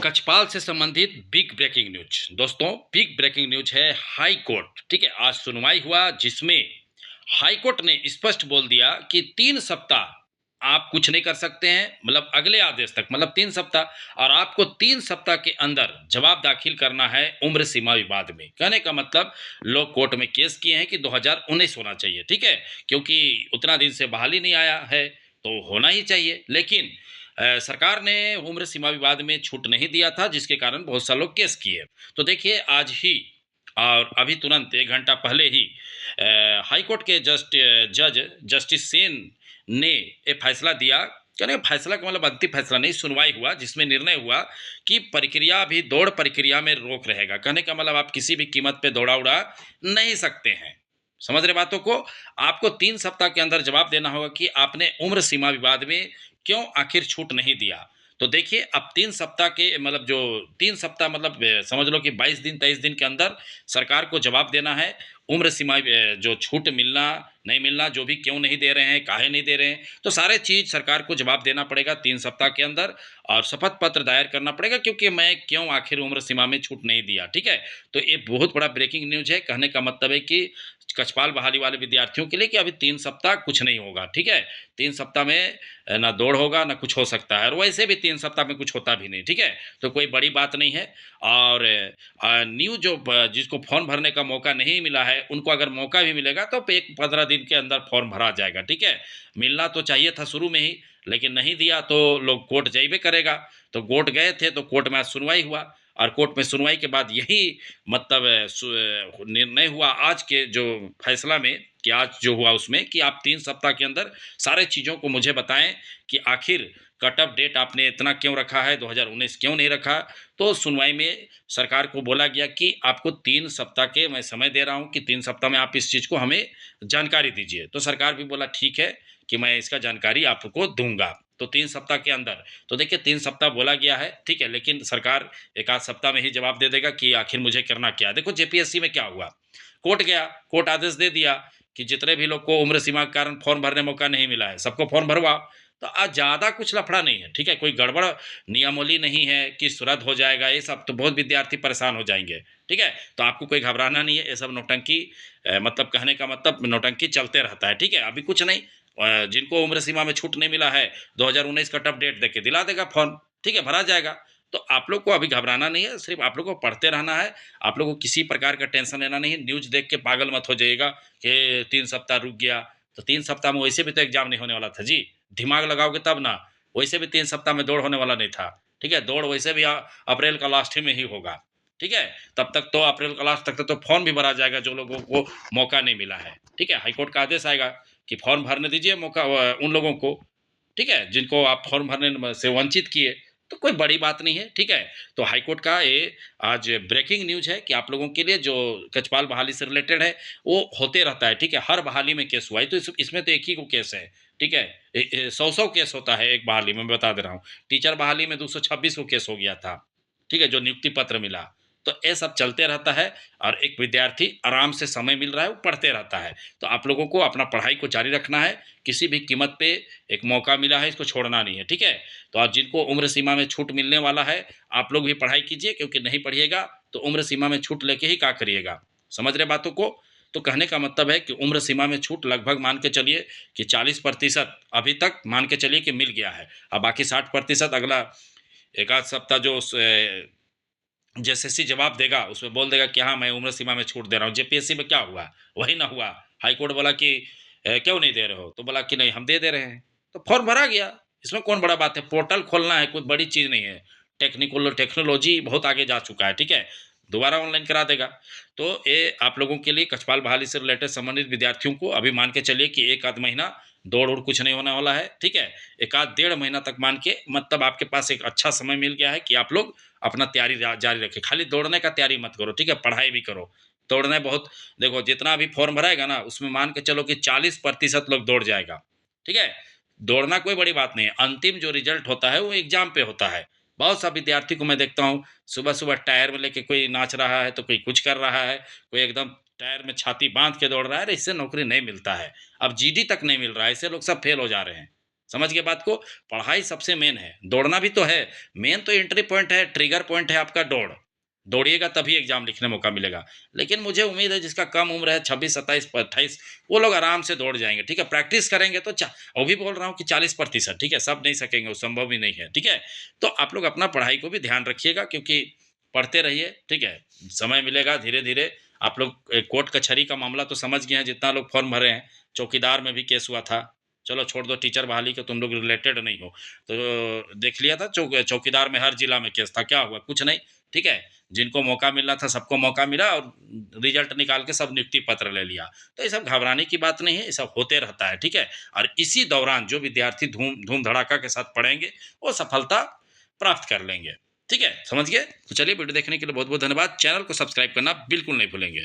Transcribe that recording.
कछपाल से संबंधित big breaking news. दोस्तों, बिग ब्रेकिंग न्यूज है हाई कोर्ट। ठीक है, आज सुनवाई हुआ जिसमें हाई कोर्ट ने स्पष्ट बोल दिया कि 3 सप्ताह आप कुछ नहीं कर सकते हैं, मतलब अगले आदेश तक, मतलब 3 सप्ताह, और आपको 3 सप्ताह के अंदर जवाब दाखिल करना है उम्र सीमा विवाद में। कहने का मतलब लोग कोर्ट में केस किए हैं कि 2019 होना चाहिए। ठीक है, क्योंकि उतना दिन से बहाली नहीं आया है तो होना ही चाहिए, लेकिन सरकार ने उम्र सीमा विवाद में छूट नहीं दिया था, जिसके कारण बहुत सारे लोग केस किए। तो देखिए, आज ही और अभी तुरंत 1 घंटा पहले ही हाई कोर्ट के जज जस्टिस सेन ने एक फैसला दिया। कहने का फैसला का मतलब अंतिम फैसला नहीं, सुनवाई हुआ जिसमें निर्णय हुआ कि प्रक्रिया भी दौड़ प्रक्रिया में रोक रहेगा। कहने का मतलब आप किसी भी कीमत पे दौड़ा उड़ा नहीं सकते हैं। समझ रहे बातों को? आपको 3 सप्ताह के अंदर जवाब देना होगा कि आपने उम्र सीमा विवाद में क्यों आखिर छूट नहीं दिया। तो देखिए, अब 3 सप्ताह के मतलब जो 3 सप्ताह मतलब समझ लो कि 22 दिन 23 दिन के अंदर सरकार को जवाब देना है। उम्र सीमा जो छूट मिलना नहीं मिलना, जो भी क्यों नहीं दे रहे हैं, काहे नहीं दे रहे हैं, तो सारे चीज सरकार को जवाब देना पड़ेगा 3 सप्ताह के अंदर। और शपथ पत्र दायर करना पड़ेगा क्योंकि मैं क्यों आखिर उम्र सीमा में छूट नहीं दिया। ठीक है, तो ये बहुत बड़ा ब्रेकिंग न्यूज है। कहने का मतलब है कि कछपाल बहाली वाले विद्यार्थियों के लिए कि अभी 3 सप्ताह कुछ नहीं होगा। ठीक है, 3 सप्ताह में ना दौड़ होगा ना कुछ हो सकता है, और वैसे भी 3 सप्ताह में कुछ होता भी नहीं। ठीक है, तो कोई बड़ी बात नहीं है। और न्यू जो जिसको फॉर्म भरने का मौका नहीं मिला है, उनको अगर मौका भी मिलेगा तो एक 15 दिन के अंदर फॉर्म भरा जाएगा। ठीक है, मिलना तो चाहिए था शुरू में ही, लेकिन नहीं दिया तो लोग कोर्ट जाइबे करेगा। तो कोर्ट गए थे तो कोर्ट में आज सुनवाई हुआ, और कोर्ट में सुनवाई के बाद यही मतलब निर्णय हुआ आज के जो फैसला में, कि आज जो हुआ उसमें कि आप 3 सप्ताह के अंदर सारे चीज़ों को मुझे बताएं कि आखिर कट ऑफ डेट आपने इतना क्यों रखा है, 2019 क्यों नहीं रखा। तो सुनवाई में सरकार को बोला गया कि आपको 3 सप्ताह के मैं समय दे रहा हूं कि 3 सप्ताह में आप इस चीज़ को हमें जानकारी दीजिए। तो सरकार भी बोला ठीक है कि मैं इसका जानकारी आपको दूंगा, तो 3 सप्ताह के अंदर। तो देखिए, 3 सप्ताह बोला गया है, ठीक है, लेकिन सरकार एक आध सप्ताह में ही जवाब दे देगा कि आखिर मुझे करना क्या है। देखो जेपीएससी में क्या हुआ, कोर्ट गया, कोर्ट आदेश दे दिया कि जितने भी लोग को उम्र सीमा के कारण फॉर्म भरने मौका नहीं मिला है, सबको फॉर्म भरवाओ। तो आज ज़्यादा कुछ लफड़ा नहीं है। ठीक है, कोई गड़बड़ नियमावली नहीं है कि रद्द हो जाएगा, ये सब तो बहुत विद्यार्थी परेशान हो जाएंगे। ठीक है, तो आपको कोई घबराना नहीं है, ये सब नौटंकी मतलब कहने का मतलब नौटंकी चलते रहता है। ठीक है, अभी कुछ नहीं, जिनको उम्र सीमा में छूट नहीं मिला है 2019 कट ऑफ डेट देके दिला देगा फॉर्म। ठीक है, भरा जाएगा। तो आप लोग को अभी घबराना नहीं है, सिर्फ आप लोग को पढ़ते रहना है। आप लोग को किसी प्रकार का टेंशन लेना नहीं है। न्यूज़ देख के पागल मत हो जाइएगा कि 3 सप्ताह रुक गया। तो 3 सप्ताह में वैसे भी तो एग्जाम नहीं होने वाला था जी, दिमाग लगाओगे तब ना। वैसे भी 3 सप्ताह में दौड़ होने वाला नहीं था। ठीक है, दौड़ वैसे भी अप्रैल का लास्ट ही में ही होगा। ठीक है, तब तक तो अप्रैल का लास्ट तक तो फॉर्म भी भरा जाएगा जो लोगों को मौका नहीं मिला है। ठीक है, हाईकोर्ट का आदेश आएगा कि फॉर्म भरने दीजिए मौका उन लोगों को। ठीक है, जिनको आप फॉर्म भरने से वंचित किए। तो कोई बड़ी बात नहीं है। ठीक है, तो हाईकोर्ट का ये आज ब्रेकिंग न्यूज है कि आप लोगों के लिए जो कचपाल बहाली से रिलेटेड है वो होते रहता है। ठीक है, हर बहाली में केस हुआ है, तो इसमें तो एक ही को केस है। ठीक है, 100 केस होता है एक बहाली में, मैं बता दे रहा हूँ। टीचर बहाली में 226 को केस हो गया था। ठीक है, जो नियुक्ति पत्र मिला। तो ये सब चलते रहता है, और एक विद्यार्थी आराम से समय मिल रहा है वो पढ़ते रहता है। तो आप लोगों को अपना पढ़ाई को जारी रखना है, किसी भी कीमत पे एक मौका मिला है इसको छोड़ना नहीं है। ठीक है, तो आज जिनको उम्र सीमा में छूट मिलने वाला है, आप लोग भी पढ़ाई कीजिए, क्योंकि नहीं पढ़िएगा तो उम्र सीमा में छूट लेके ही क्या करिएगा। समझ रहे बातों को? तो कहने का मतलब है कि उम्र सीमा में छूट लगभग मान के चलिए कि 40% अभी तक मान के चलिए कि मिल गया है। अब बाकी 60% अगला एक आध सप्ताह जो जेएसएससी जवाब देगा उसमें बोल देगा कि हाँ मैं उम्र सीमा में छूट दे रहा हूँ। जेपीएससी में क्या हुआ, वही ना हुआ। हाई कोर्ट बोला कि क्यों नहीं दे रहे हो, तो बोला कि नहीं हम दे रहे हैं। तो फॉर्म भरा गया। इसमें कौन बड़ा बात है, पोर्टल खोलना है, कोई बड़ी चीज़ नहीं है। टेक्नोलॉजी बहुत आगे जा चुका है। ठीक है, दोबारा ऑनलाइन करा देगा। तो ये आप लोगों के लिए कछपाल बहाली से रिलेटेड संबंधित विद्यार्थियों को अभी मान के चलिए कि एक आध महीना दौड़ उड़ कुछ नहीं होने वाला है। ठीक है, एक आध 1.5 महीना तक मान के मतलब आपके पास एक अच्छा समय मिल गया है कि आप लोग अपना तैयारी जारी रखें। खाली दौड़ने का तैयारी मत करो। ठीक है, पढ़ाई भी करो। दौड़ना बहुत, देखो जितना भी फॉर्म भराएगा ना उसमें मान के चलो कि 40% लोग दौड़ जाएगा। ठीक है, दौड़ना कोई बड़ी बात नहीं है। अंतिम जो रिजल्ट होता है वो एग्जाम पे होता है। बहुत सा विद्यार्थी को मैं देखता हूँ सुबह सुबह टायर में लेके कोई नाच रहा है, तो कोई कुछ कर रहा है, कोई एकदम टायर में छाती बांध के दौड़ रहा है। अरे इससे नौकरी नहीं मिलता है। अब जीडी तक नहीं मिल रहा है, इससे लोग सब फेल हो जा रहे हैं। समझ गए बात को? पढ़ाई सबसे मेन है, दौड़ना भी तो है, मेन तो एंट्री पॉइंट है, ट्रिगर पॉइंट है आपका दौड़। दौड़िएगा तभी एग्ज़ाम लिखने में मौका मिलेगा। लेकिन मुझे उम्मीद है जिसका कम उम्र है 26, 27, 28 वो लोग आराम से दौड़ जाएँगे, ठीक है? प्रैक्टिस करेंगे तो वो भी बोल रहा हूँ कि 40%, ठीक है? सब नहीं सकेंगे, वो संभव ही नहीं है, ठीक है? तो आप लोग अपना पढ़ाई को भी ध्यान रखिएगा क्योंकि पढ़ते रहिए, ठीक है? समय मिलेगा धीरे-धीरे आप लोग कोर्ट कचहरी का मामला तो समझ गए हैं, जितना लोग फॉर्म भरे हैं, चौकीदार में भी केस हुआ था। चलो छोड़ दो टीचर बहाली के तुम लोग रिलेटेड नहीं हो। तो देख लिया था चौकीदार में हर जिला में केस था, क्या हुआ? कुछ नहीं, ठीक है? जिनको मौका मिलना था सबको मौका मिला और रिजल्ट निकाल के सब नियुक्ति पत्र ले लिया। तो ये सब घबराने की बात नहीं है, ये सब होते रहता है, ठीक है? और इसी दौरान जो विद्यार्थी धूम-धड़ाका के साथ पढ़ेंगे, वो सफलता प्राप्त कर लेंगे। ठीक है? समझ गए? तो चलिए वीडियो देखने के लिए बहुत-बहुत धन्यवाद। चैनल को सब्सक्राइब करना बिल्कुल नहीं भूलेंगे।